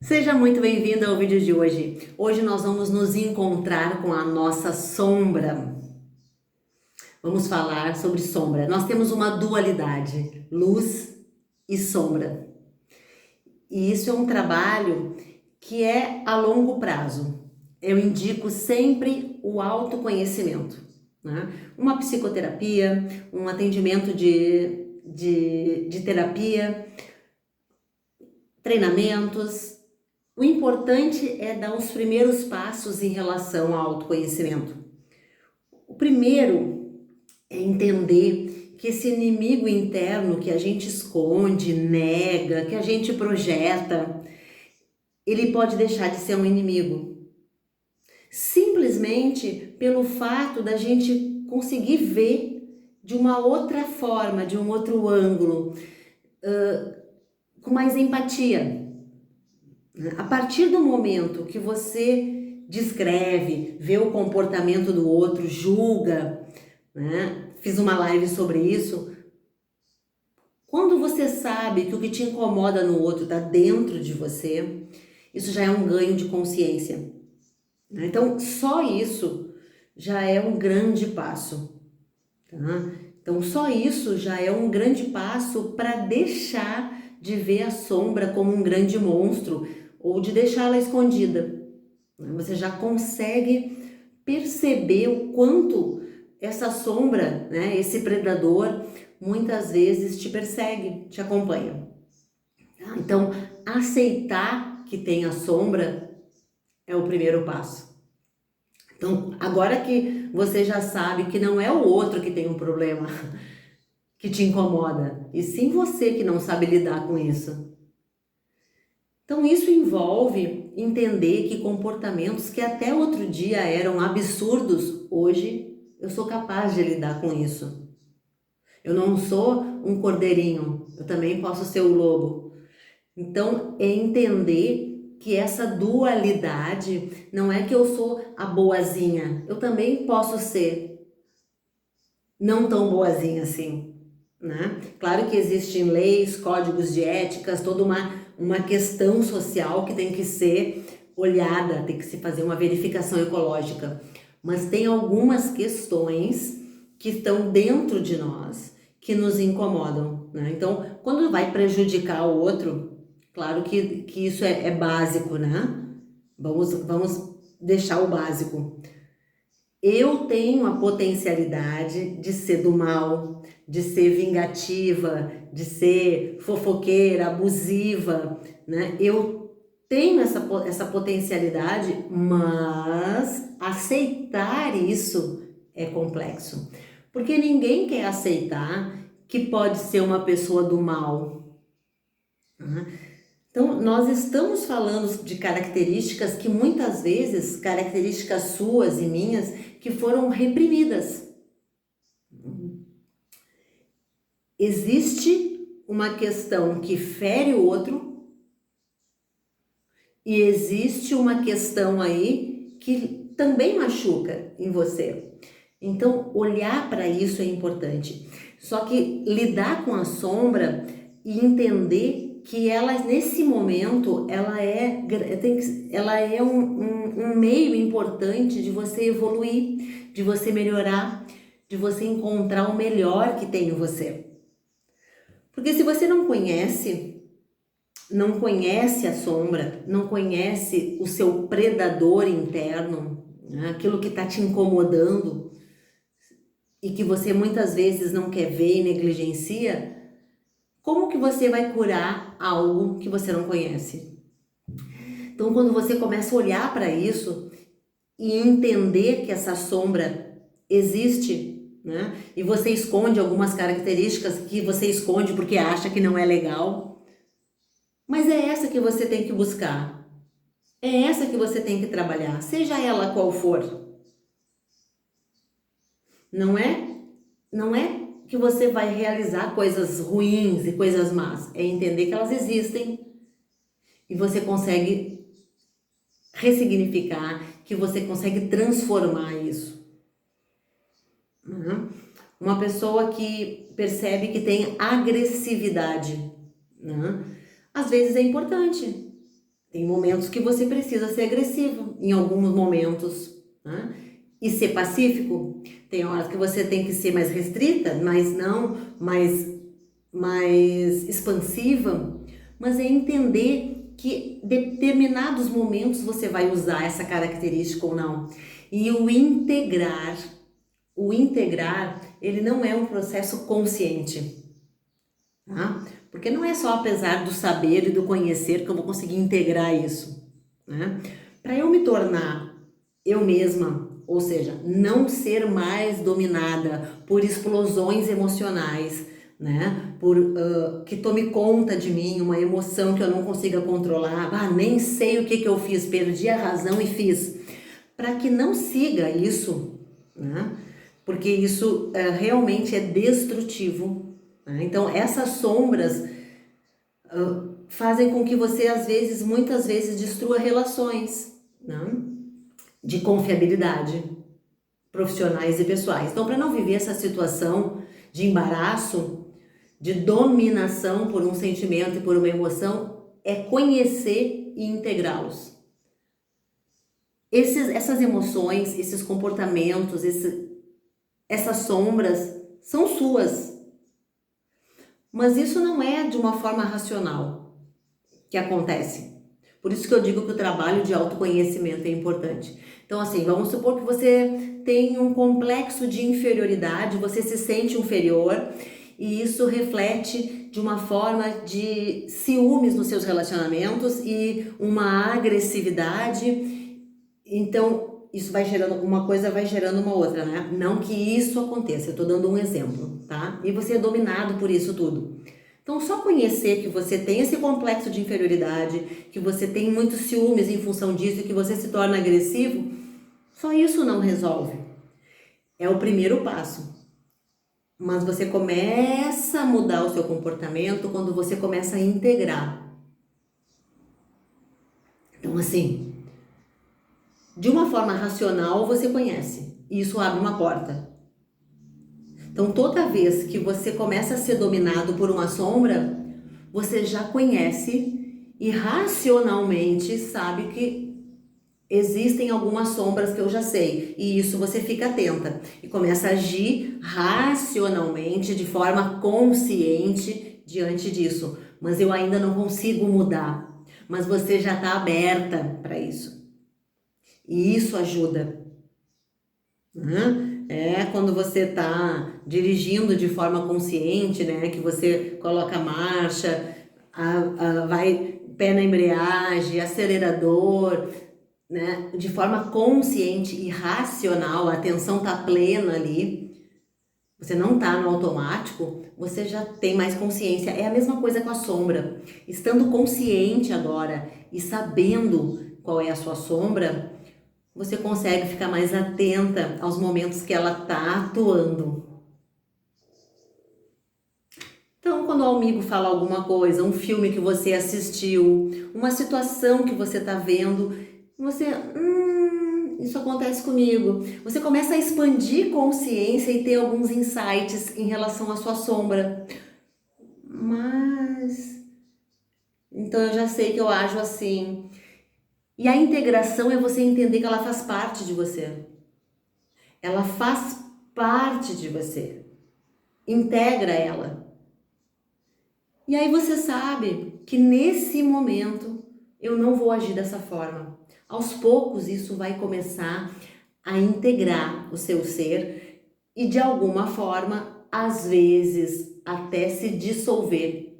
Seja muito bem-vindo ao vídeo de hoje. Hoje nós vamos nos encontrar com a nossa sombra. Vamos falar sobre sombra. Nós temos uma dualidade, luz e sombra. E isso é um trabalho que é a longo prazo. Eu indico sempre o autoconhecimento, né? Uma psicoterapia, um atendimento de terapia, treinamentos. O importante é dar os primeiros passos em relação ao autoconhecimento. O primeiro é entender que esse inimigo interno que a gente esconde, nega, que a gente projeta, ele pode deixar de ser um inimigo. Simplesmente pelo fato da gente conseguir ver de uma outra forma, de um outro ângulo, com mais empatia. A partir do momento que você descreve, vê o comportamento do outro, julga, né? Fiz uma live sobre isso. Quando você sabe que o que te incomoda no outro está dentro de você, isso já é um ganho de consciência, né? Então, só isso já é um grande passo, tá? Então, só isso já é um grande passo para deixar de ver a sombra como um grande monstro ou de deixá-la escondida. Você já consegue perceber o quanto essa sombra, né, esse predador, muitas vezes te persegue, te acompanha. Então, aceitar que tem a sombra é o primeiro passo. Então, agora que você já sabe que não é o outro que tem um problema, que te incomoda, e sim você que não sabe lidar com isso. Então isso envolve entender que comportamentos que até outro dia eram absurdos, hoje eu sou capaz de lidar com isso. Eu não sou um cordeirinho, eu também posso ser o lobo. Então é entender que essa dualidade não é que eu sou a boazinha, eu também posso ser não tão boazinha assim, né? Claro que existem leis, códigos de éticas, toda uma questão social que tem que ser olhada, tem que se fazer uma verificação ecológica, mas tem algumas questões que estão dentro de nós que nos incomodam, né? Então, quando vai prejudicar o outro, claro que isso é básico, né? Vamos deixar o básico. Eu tenho a potencialidade de ser do mal, de ser vingativa, de ser fofoqueira, abusiva, né? Eu tenho essa potencialidade, mas aceitar isso é complexo. Porque ninguém quer aceitar que pode ser uma pessoa do mal, né? Então, nós estamos falando de características que muitas vezes, características suas e minhas, que foram reprimidas. Existe uma questão que fere o outro e existe uma questão aí que também machuca em você. Então, olhar para isso é importante. Só que lidar com a sombra e entender que ela, nesse momento, ela é um meio importante de você evoluir, de você melhorar, de você encontrar o melhor que tem em você. Porque se você não conhece a sombra, não conhece o seu predador interno, né, aquilo que está te incomodando e que você muitas vezes não quer ver e negligencia, como que você vai curar algo que você não conhece? Então, quando você começa a olhar para isso e entender que essa sombra existe, né? E você esconde algumas características que você esconde porque acha que não é legal, mas é essa que você tem que buscar. É essa que você tem que trabalhar, seja ela qual for. Não é? Não é que você vai realizar coisas ruins e coisas más, é entender que elas existem e você consegue ressignificar, que você consegue transformar isso. Uhum. Uma pessoa que percebe que tem agressividade, né? Às vezes é importante. Tem momentos que você precisa ser agressivo, em alguns momentos, né? E ser pacífico. Tem horas que você tem que ser mais restrita, mas não mais expansiva. Mas é entender que determinados momentos você vai usar essa característica ou não. E o integrar, ele não é um processo consciente, tá? Porque não é só apesar do saber e do conhecer que eu vou conseguir integrar isso, né? Para eu me tornar eu mesma, ou seja, não ser mais dominada por explosões emocionais, né? Que tome conta de mim, uma emoção que eu não consiga controlar, nem sei o que eu fiz, perdi a razão e fiz. Para que não siga isso, né? Porque isso realmente é destrutivo, né? Então essas sombras fazem com que você muitas vezes destrua relações, né? De confiabilidade, profissionais e pessoais. Então, para não viver essa situação de embaraço, de dominação por um sentimento e por uma emoção, é conhecer e integrá-los. Essas emoções, esses comportamentos, essas sombras são suas. Mas isso não é de uma forma racional que acontece. Por isso que eu digo que o trabalho de autoconhecimento é importante. Então, assim, vamos supor que você tem um complexo de inferioridade, você se sente inferior e isso reflete de uma forma de ciúmes nos seus relacionamentos e uma agressividade. Então, isso vai gerando, uma coisa vai gerando uma outra, né? Não que isso aconteça, eu tô dando um exemplo, tá? E você é dominado por isso tudo. Então, só conhecer que você tem esse complexo de inferioridade, que você tem muitos ciúmes em função disso e que você se torna agressivo, só isso não resolve. É o primeiro passo. Mas você começa a mudar o seu comportamento quando você começa a integrar. Então, assim, de uma forma racional você conhece, e isso abre uma porta. Então, toda vez que você começa a ser dominado por uma sombra, você já conhece e racionalmente sabe que existem algumas sombras que eu já sei. E isso você fica atenta e começa a agir racionalmente, de forma consciente diante disso. Mas eu ainda não consigo mudar. Mas você já está aberta para isso. E isso ajuda. É quando você está dirigindo de forma consciente, né? Que você coloca a marcha, vai pé na embreagem, acelerador, né? De forma consciente e racional, a atenção está plena ali. Você não está no automático, você já tem mais consciência. É a mesma coisa com a sombra. Estando consciente agora e sabendo qual é a sua sombra, você consegue ficar mais atenta aos momentos que ela está atuando. Então, quando o amigo fala alguma coisa, um filme que você assistiu, uma situação que você está vendo, você, isso acontece comigo. Você começa a expandir consciência e ter alguns insights em relação à sua sombra. Então eu já sei que eu ajo assim. E a integração é você entender que ela faz parte de você. Ela faz parte de você. Integra ela. E aí você sabe que nesse momento eu não vou agir dessa forma. Aos poucos isso vai começar a integrar o seu ser e de alguma forma, às vezes, até se dissolver.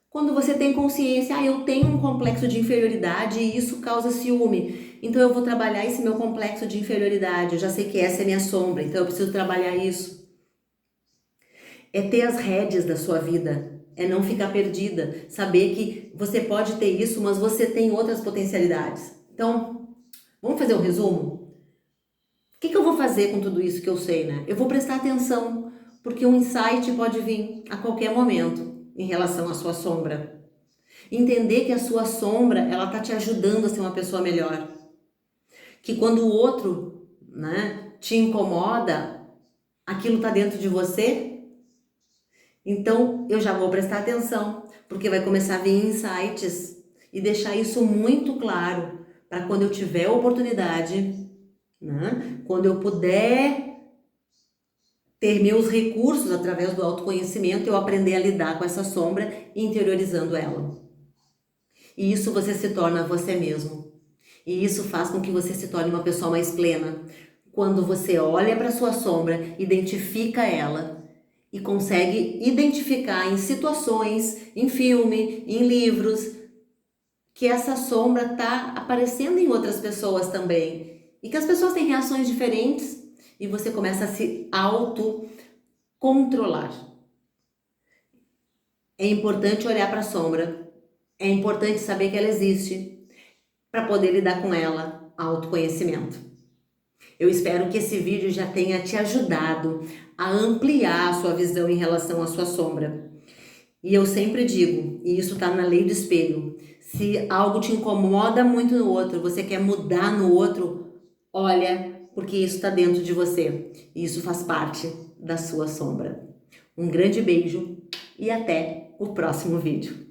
Quando você tem consciência, eu tenho um complexo de inferioridade e isso causa ciúme. Então eu vou trabalhar esse meu complexo de inferioridade. Eu já sei que essa é a minha sombra, então eu preciso trabalhar isso. É ter as rédeas da sua vida, é não ficar perdida, saber que você pode ter isso, mas você tem outras potencialidades. Então, vamos fazer um resumo? O que eu vou fazer com tudo isso que eu sei, né? Eu vou prestar atenção, porque um insight pode vir a qualquer momento em relação à sua sombra. Entender que a sua sombra, ela tá te ajudando a ser uma pessoa melhor. Que quando o outro, né, te incomoda, aquilo tá dentro de você. Então, eu já vou prestar atenção, porque vai começar a vir insights e deixar isso muito claro para quando eu tiver oportunidade, né? Quando eu puder ter meus recursos através do autoconhecimento, eu aprender a lidar com essa sombra, interiorizando ela. E isso você se torna você mesmo. E isso faz com que você se torne uma pessoa mais plena. Quando você olha para sua sombra, identifica ela e consegue identificar em situações, em filme, em livros, que essa sombra está aparecendo em outras pessoas também. E que as pessoas têm reações diferentes e você começa a se autocontrolar. É importante olhar para a sombra, é importante saber que ela existe para poder lidar com ela, autoconhecimento. Eu espero que esse vídeo já tenha te ajudado a ampliar a sua visão em relação à sua sombra. E eu sempre digo, e isso está na lei do espelho, se algo te incomoda muito no outro, você quer mudar no outro, olha, porque isso está dentro de você. E isso faz parte da sua sombra. Um grande beijo e até o próximo vídeo.